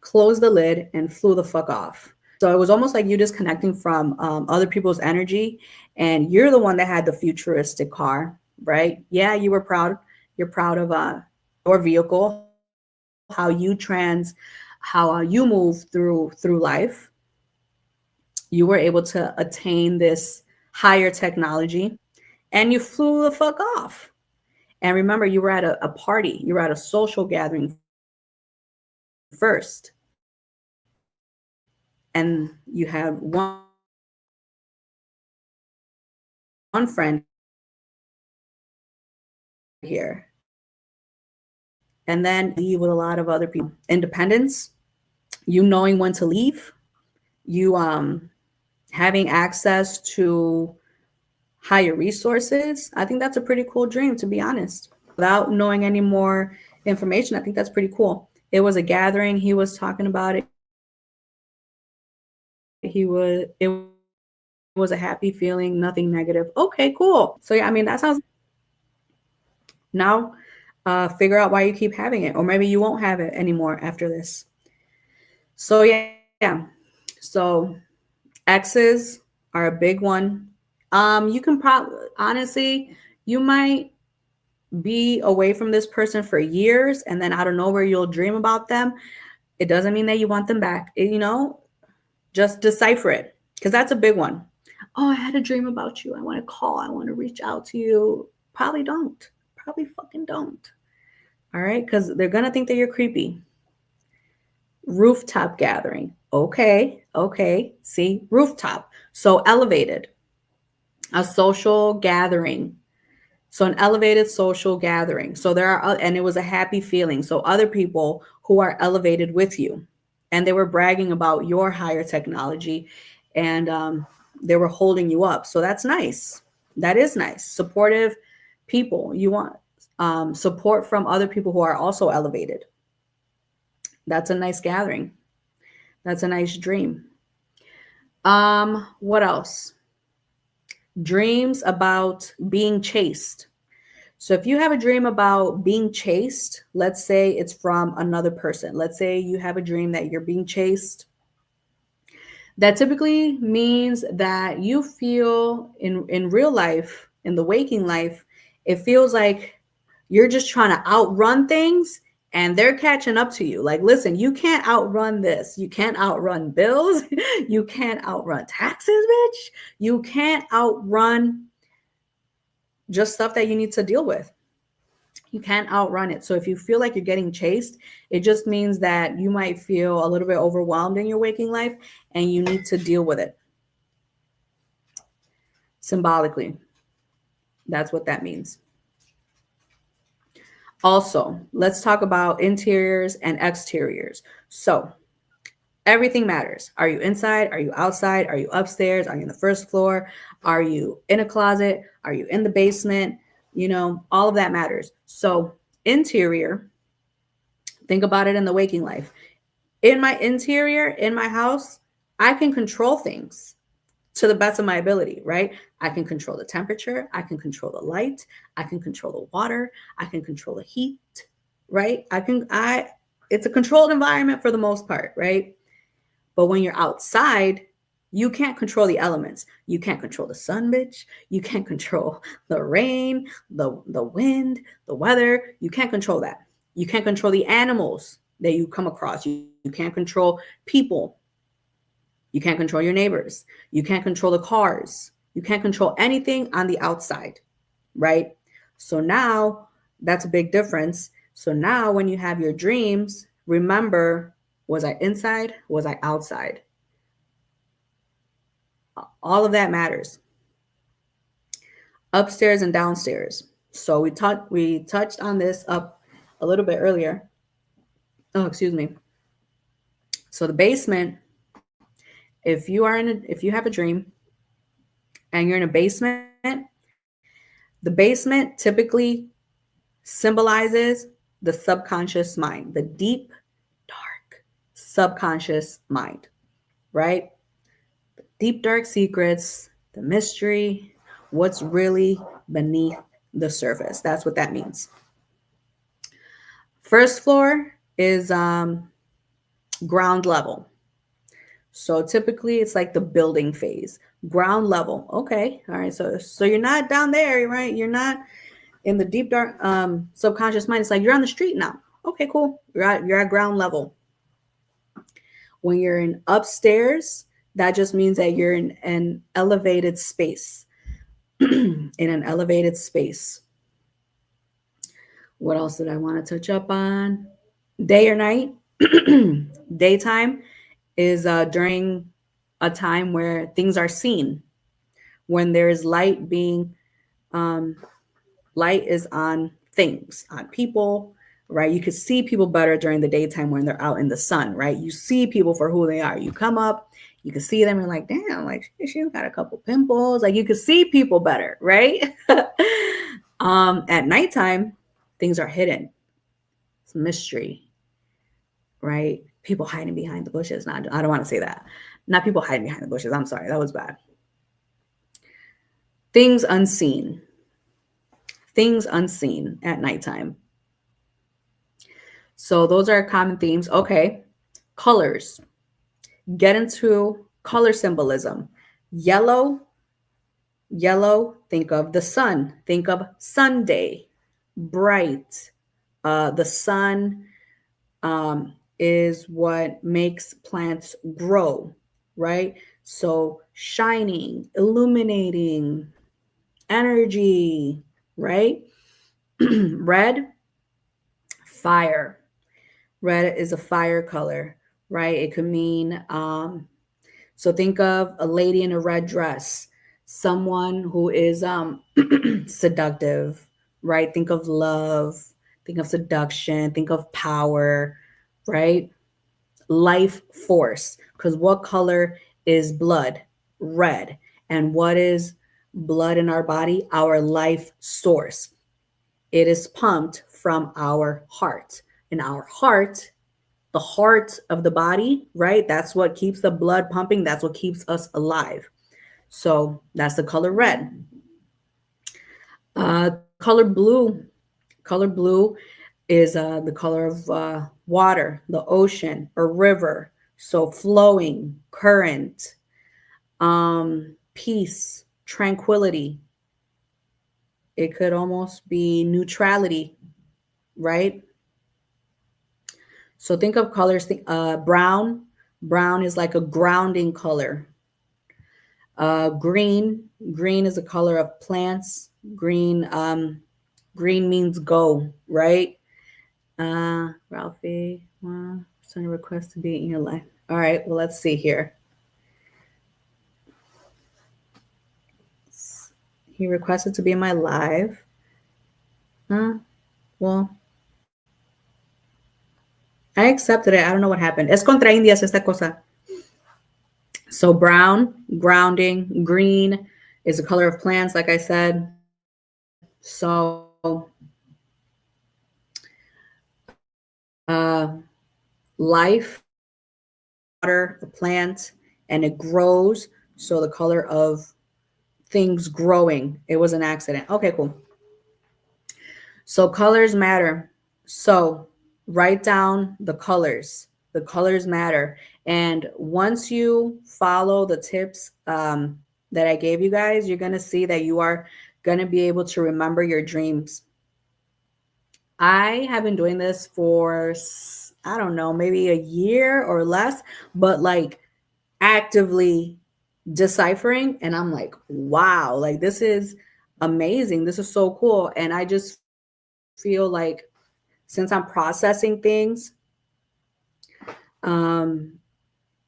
A: closed the lid, and flew the fuck off. So it was almost like you disconnecting from other people's energy, and you're the one that had the futuristic car, right? Yeah, you were proud. You're proud of your vehicle, how you move through life. You were able to attain this higher technology, and you flew the fuck off. And remember, you were at a party. You were at a social gathering first, and you had one friend here, and then leave with a lot of other people. Independence, you knowing when to leave, you having access to higher resources. I think that's a pretty cool dream, to be honest. Without knowing any more information, I think that's pretty cool. It was a gathering. He was talking about it. It was a happy feeling, nothing negative. Okay, cool. So yeah, I mean that sounds. Now, figure out why you keep having it, or maybe you won't have it anymore after this. So yeah, so exes are a big one. You can probably honestly, you might be away from this person for years, and then out of nowhere you'll dream about them. It doesn't mean that you want them back. Just decipher it, because that's a big one. Oh, I had a dream about you. I want to call. I want to reach out to you. Probably don't. Probably fucking don't. All right, because they're gonna think that you're creepy. Rooftop gathering. Okay. See, rooftop. So elevated. A social gathering. So an elevated social gathering. So there are, and it was a happy feeling. So other people who are elevated with you, and they were bragging about your higher technology, and they were holding you up. So that's nice. That is nice. Supportive people. You want support from other people who are also elevated. That's a nice gathering. That's a nice dream. What else? Dreams about being chased. So if you have a dream about being chased, let's say it's from another person. Let's say you have a dream that you're being chased. That typically means that you feel in real life, in the waking life, it feels like you're just trying to outrun things and they're catching up to you. Like, listen, you can't outrun this. You can't outrun bills. You can't outrun taxes, bitch. You can't outrun just stuff that you need to deal with. You can't outrun it. So if you feel like you're getting chased, it just means that you might feel a little bit overwhelmed in your waking life and you need to deal with it symbolically. That's what that means. Also, let's talk about interiors and exteriors. So everything matters. Are you inside? Are you outside? Are you upstairs? Are you on the first floor? Are you in a closet? Are you in the basement? All of that matters. So interior, think about it in the waking life. In my interior, in my house, I can control things to the best of my ability, right? I can control the temperature. I can control the light. I can control the water. I can control the heat, right? It's a controlled environment for the most part, right? But when you're outside, you can't control the elements. You can't control the sun, bitch. You can't control the rain, the wind, the weather. You can't control that. You can't control the animals that you come across. You can't control people. You can't control your neighbors. You can't control the cars. You can't control anything on the outside, right? So now that's a big difference. So now when you have your dreams, remember, was I inside? Was I outside? All of that matters. Upstairs and downstairs. So we touched on this up a little bit earlier. Oh, excuse me. So the basement, if you have a dream and you're in a basement, the basement typically symbolizes the subconscious mind, the deep, dark subconscious mind, right? Deep, dark secrets, the mystery, what's really beneath the surface. That's what that means. First floor is ground level. So typically it's like the building phase. Ground level. Okay. All right. So you're not down there, right? You're not in the deep dark subconscious mind. It's like you're on the street now. Okay, cool. You're at ground level. When you're in upstairs, that just means that you're in an elevated space. In an elevated space. What else did I want to touch up on? Day or night? Daytime is during a time where things are seen, when there is light is on things, on people, right? You could see people better during the daytime when they're out in the sun, right? You see people for who they are. You come up, you can see them and like, damn, like she's got a couple pimples. Like you can see people better, right? At nighttime, things are hidden. It's mystery, right? People hiding behind the bushes. Not, I don't want to say that. Not people hiding behind the bushes. I'm sorry, that was bad. Things unseen. Things unseen at nighttime. So those are common themes. Okay, colors. Get into color symbolism. Yellow, think of the sun. Think of Sunday, bright. The sun is what makes plants grow, right? So shining, illuminating, energy, right? Red, fire. Red is a fire color, right? It could mean, so think of a lady in a red dress, someone who is seductive, right? Think of love, think of seduction, think of power, right? Life force, because what color is blood? Red. And what is blood in our body? Our life source. It is pumped from our heart. And our heart, the heart of the body, right? That's what keeps the blood pumping. That's what keeps us alive. So that's the color red. Color blue. Color blue is the color of water, the ocean, or river. So flowing, current, peace, tranquility. It could almost be neutrality, right? So think of colors. Brown. Brown is like a grounding color. Green. Green is a color of plants. Green. Green means go, right? Ralphie, send a request to be in your life. All right. Well, let's see here. He requested to be in my live. Well, I accepted it. I don't know what happened. Es contra Indias esta cosa. So brown, grounding, green is the color of plants, like I said. So life, water, the plant, and it grows. So the color of things growing. It was an accident. Okay, cool. So colors matter. So write down the colors. The colors matter. And once you follow the tips that I gave you guys, you're going to see that you are going to be able to remember your dreams. I have been doing this for, I don't know, maybe a year or less, but like actively deciphering. And I'm like, wow, like this is amazing. This is so cool. And I just feel like since I'm processing things in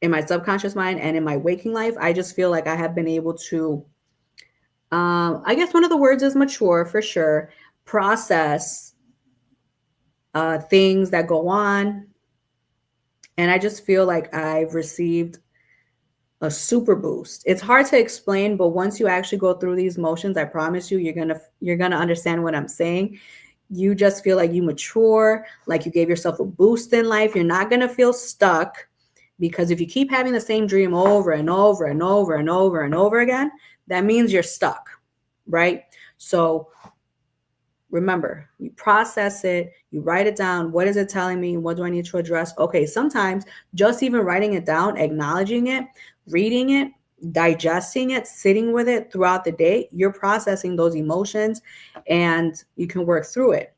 A: my subconscious mind and in my waking life, I just feel like I have been able to, I guess one of the words is mature for sure, process things that go on. And I just feel like I've received a super boost. It's hard to explain, but once you actually go through these motions, I promise you, you're gonna understand what I'm saying. You just feel like you mature, like you gave yourself a boost in life. You're not gonna feel stuck, because if you keep having the same dream over and over and over and over and over again, that means you're stuck, right? So remember, you process it, you write it down. What is it telling me? What do I need to address? Okay, sometimes just even writing it down, acknowledging it, reading it, digesting it, sitting with it throughout the day, you're processing those emotions and you can work through it.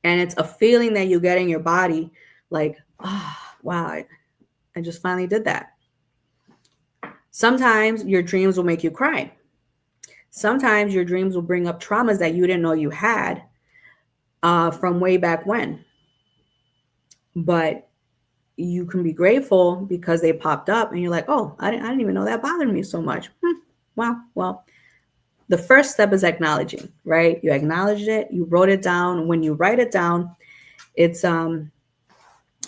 A: And it's a feeling that you get in your body like, oh, wow, I just finally did that. Sometimes your dreams will make you cry. Sometimes your dreams will bring up traumas that you didn't know you had from way back when. But you can be grateful because they popped up and you're like, oh, I didn't even know that bothered me so much. Wow. Well, the first step is acknowledging, right? You acknowledged it, you wrote it down. When you write it down, It's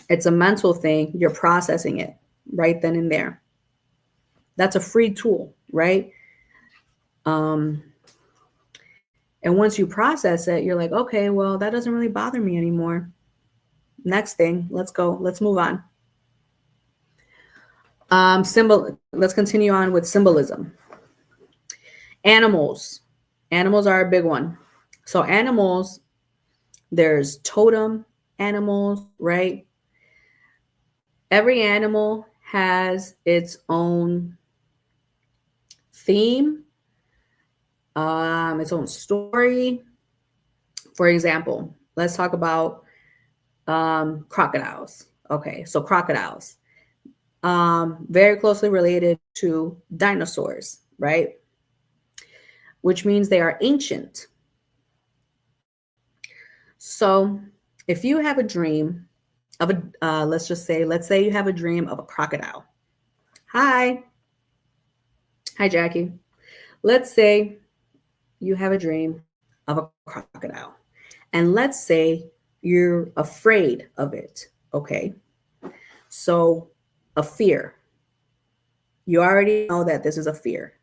A: it's a mental thing. You're processing it right then and there. That's a free tool, right? Um, and once you process it, you're like, okay, well, that doesn't really bother me anymore. Next thing, let's go. Let's move on. Let's continue on with symbolism. Animals. Animals are a big one. So animals, there's totem animals, right? Every animal has its own theme, its own story. For example, let's talk about crocodiles. Okay, so crocodiles, very closely related to dinosaurs, right? Which means they are ancient. So if you have a dream of let's say you have a dream of a crocodile. Hi. Hi, Jackie. Let's say you have a dream of a crocodile. And let's say you're afraid of it. Okay. So a fear. You already know that this is a fear.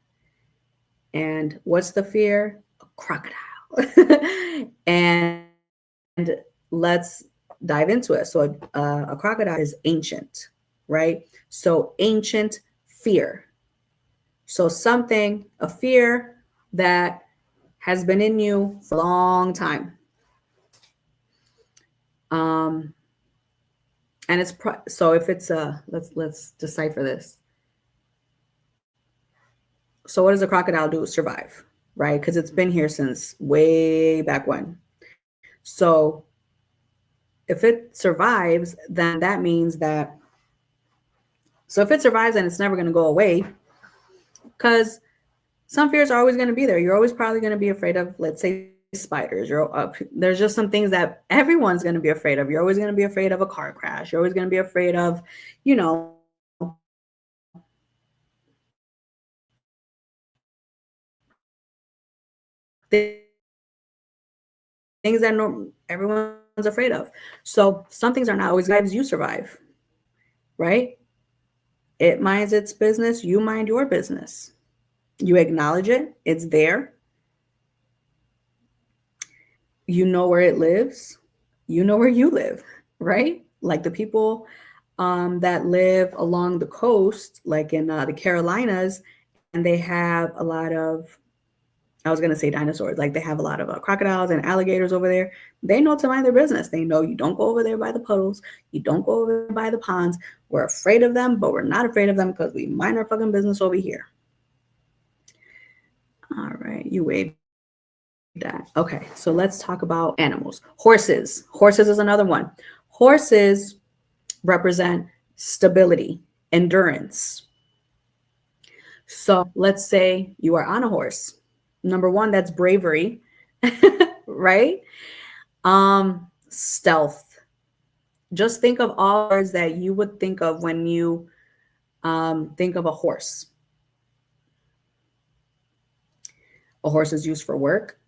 A: And what's the fear? A crocodile. And let's dive into it. So a crocodile is ancient, right? So ancient fear. So something, a fear that has been in you for a long time. And it's so if it's let's decipher this. So what does a crocodile do? Survive, right? Because it's been here since way back when. So if it survives, then that means that, so if it survives, then it's never going to go away, because some fears are always going to be there. You're always probably going to be afraid of, let's say, spiders. There's just some things that everyone's going to be afraid of. You're always going to be afraid of a car crash. You're always going to be afraid of, you know, things that everyone's afraid of. So some things are not always lives you survive, right? It minds its business. You mind your business. You acknowledge it. It's there. You know where it lives. You know where you live, right? Like the people that live along the coast, like in the Carolinas, and they have a lot of, I was going to say dinosaurs, like they have a lot of crocodiles and alligators over there. They know to mind their business. They know you don't go over there by the puddles. You don't go over there by the ponds. We're afraid of them, but we're not afraid of them because we mind our fucking business over here. All right, you waved that. Okay, so let's talk about animals. Horses. Horses is another one. Horses represent stability, endurance. So let's say you are on a horse. Number one, that's bravery, right? Stealth. Just think of all words that you would think of when you think of a horse. A horse is used for work,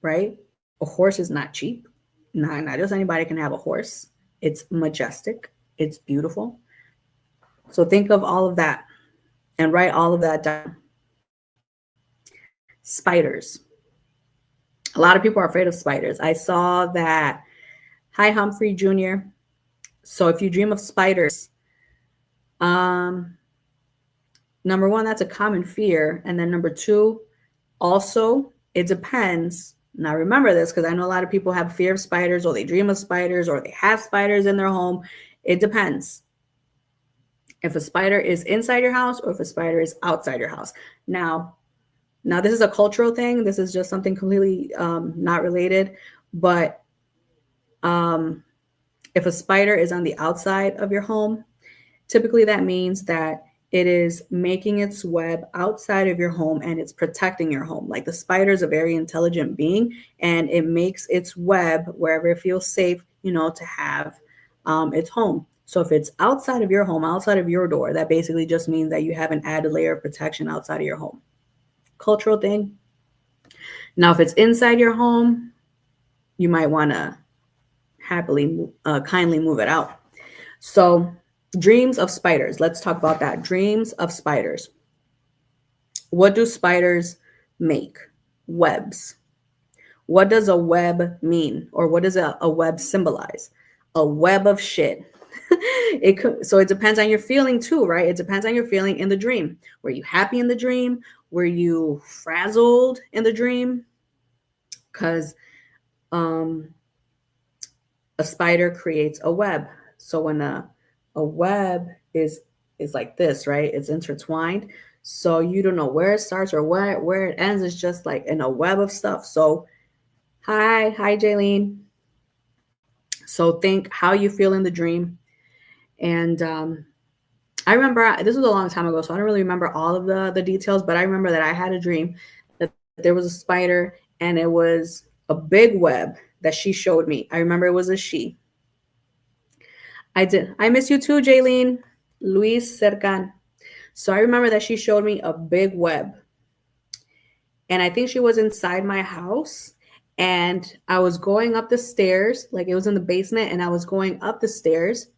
A: right? A horse is not cheap. Not just anybody can have a horse. It's majestic. It's beautiful. So think of all of that and write all of that down. Spiders. A lot of people are afraid of spiders. I saw that. Hi, Humphrey Jr. So if you dream of spiders, number one, that's a common fear. And then number two, also, it depends. Now remember this, because I know a lot of people have fear of spiders, or they dream of spiders, or they have spiders in their home. It depends if a spider is inside your house or if a spider is outside your house. Now this is a cultural thing. This is just something completely not related. But if a spider is on the outside of your home, typically that means that it is making its web outside of your home and it's protecting your home. Like the spider is a very intelligent being, and it makes its web wherever it feels safe, to have its home. So if it's outside of your home, outside of your door, that basically just means that you have an added layer of protection outside of your home. Cultural thing. Now, if it's inside your home, you might want to kindly move it out. So dreams of spiders. Let's talk about that. Dreams of spiders. What do spiders make? Webs. What does a web mean? Or what does a web symbolize? A web of shit. So it depends on your feeling too, right? It depends on your feeling in the dream. Were you happy in the dream? Were you frazzled in the dream? Because a spider creates a web. So when a web is like this, right? It's intertwined. So you don't know where it starts or where it ends. It's just like in a web of stuff. So hi Jaylene. So think how you feel in the dream. And I remember this was a long time ago, so I don't really remember all of the details, but I remember that I had a dream that there was a spider and it was a big web that she showed me. I remember it was a she. I miss you too, Jaylene. Luis Cercan. So I remember that she showed me a big web. And I think she was inside my house. And I was going up the stairs, like it was in the basement, and I was going up the stairs.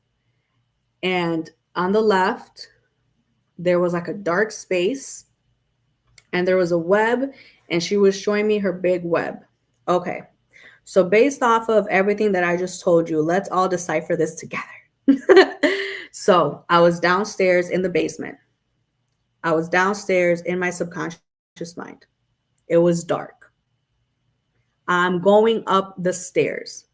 A: And on the left, there was like a dark space. And there was a web, and she was showing me her big web. Okay. So based off of everything that I just told you, let's all decipher this together. So I was downstairs in the basement. I was downstairs in my subconscious mind. It was dark. I'm going up the stairs,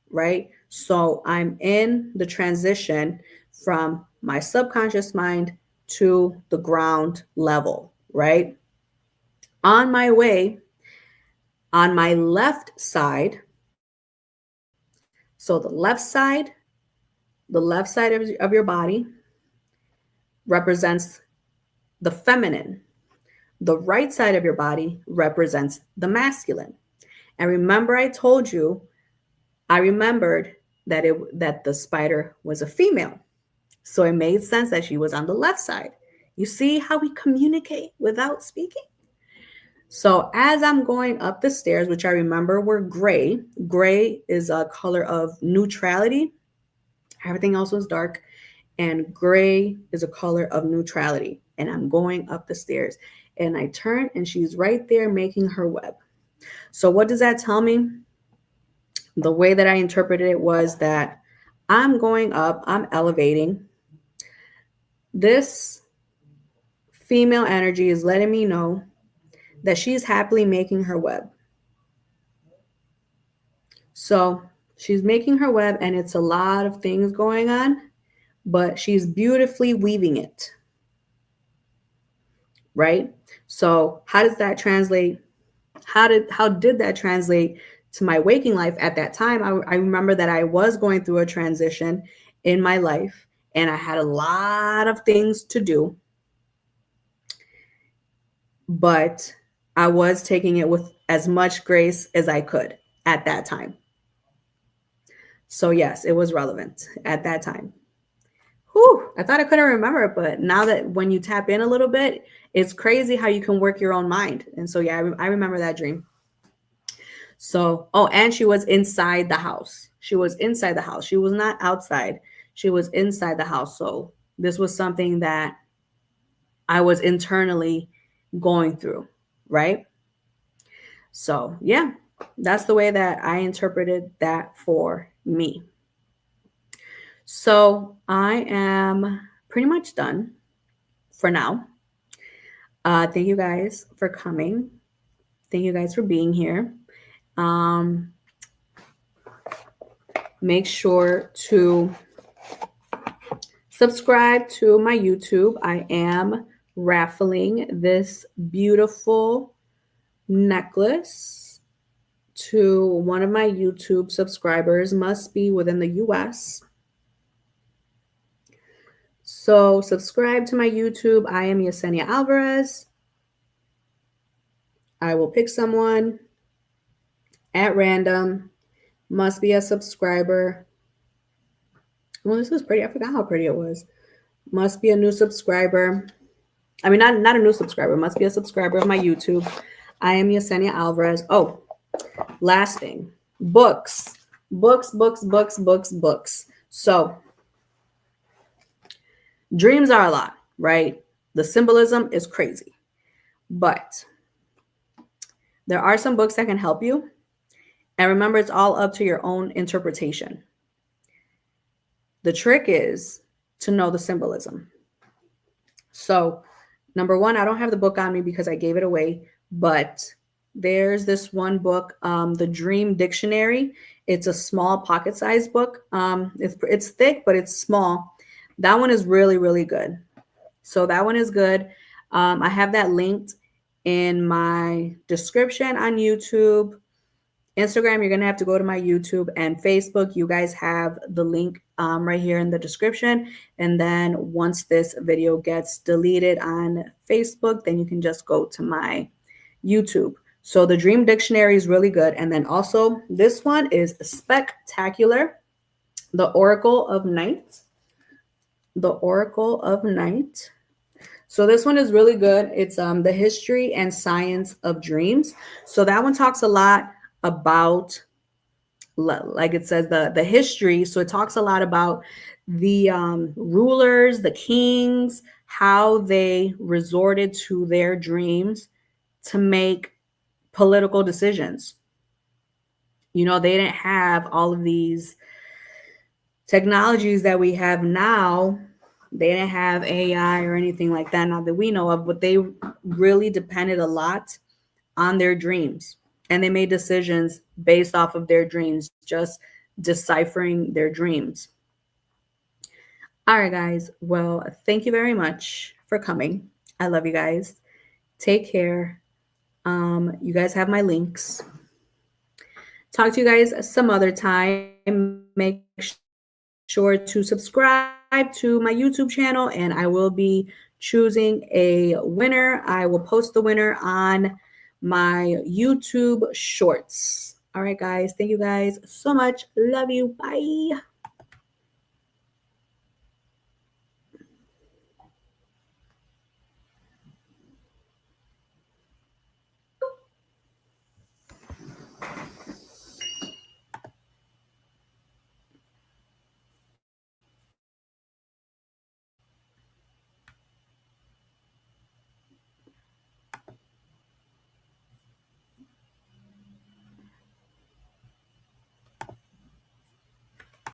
A: right? So I'm in the transition from my subconscious mind to the ground level, right? On my way, on my left side, so the left side of your body represents the feminine. The right side of your body represents the masculine. And remember, I told you, I remembered that the spider was a female. So it made sense that she was on the left side. You see how we communicate without speaking? So as I'm going up the stairs, which I remember were gray, gray is a color of neutrality. Everything else was dark. And gray is a color of neutrality. And I'm going up the stairs. And I turn and she's right there making her web. So what does that tell me? The way that I interpreted it was that I'm going up, I'm elevating. This female energy is letting me know that she's happily making her web. So she's making her web and it's a lot of things going on, but she's beautifully weaving it. Right? So how does that translate? How did that translate to my waking life at that time? I remember that I was going through a transition in my life and I had a lot of things to do, but I was taking it with as much grace as I could at that time. So yes, it was relevant at that time. Whew, I thought I couldn't remember it, but now that when you tap in a little bit, it's crazy how you can work your own mind. And so, yeah, I remember that dream. So, and she was inside the house. She was inside the house. She was not outside. She was inside the house. So this was something that I was internally going through, right? So, yeah, that's the way that I interpreted that for me. So I am pretty much done for now. Thank you guys for coming. Thank you guys for being here. Make sure to subscribe to my YouTube. I am raffling this beautiful necklace to one of my YouTube subscribers. Must be within the US. So subscribe to my YouTube. I am Yesenia Alvarez. I will pick someone at random. Must be a subscriber. Well, this was pretty. I forgot how pretty it was. Must be a new subscriber. I mean, not a new subscriber. Must be a subscriber of my YouTube. I am Yesenia Alvarez. Oh, last thing. Books. Books, books, books, books, books. So dreams are a lot, right? The symbolism is crazy. But there are some books that can help you. And remember, it's all up to your own interpretation. The trick is to know the symbolism. So, number one, I don't have the book on me because I gave it away, but there's this one book, The Dream Dictionary. It's a small pocket-sized book. It's thick, but it's small. That one is really, really good. So that one is good. I have that linked in my description on YouTube. Instagram, you're going to have to go to my YouTube, and Facebook, you guys have the link right here in the description. And then once this video gets deleted on Facebook, then you can just go to my YouTube. So the Dream Dictionary is really good. And then also this one is spectacular. The Oracle of Night. The Oracle of Night. So this one is really good. It's the History and Science of Dreams. So that one talks a lot about, like it says, the history. So it talks a lot about the rulers, the kings, how they resorted to their dreams to make political decisions. You know, they didn't have all of these technologies that we have now. They didn't have AI or anything like that, not that we know of, but they really depended a lot on their dreams. And they made decisions based off of their dreams, just deciphering their dreams. All right, guys. Well, thank you very much for coming. I love you guys. Take care. You guys have my links. Talk to you guys some other time. Make sure to subscribe to my YouTube channel, and I will be choosing a winner. I will post the winner on my YouTube shorts. All right, guys. Thank you guys so much. Love you. Bye.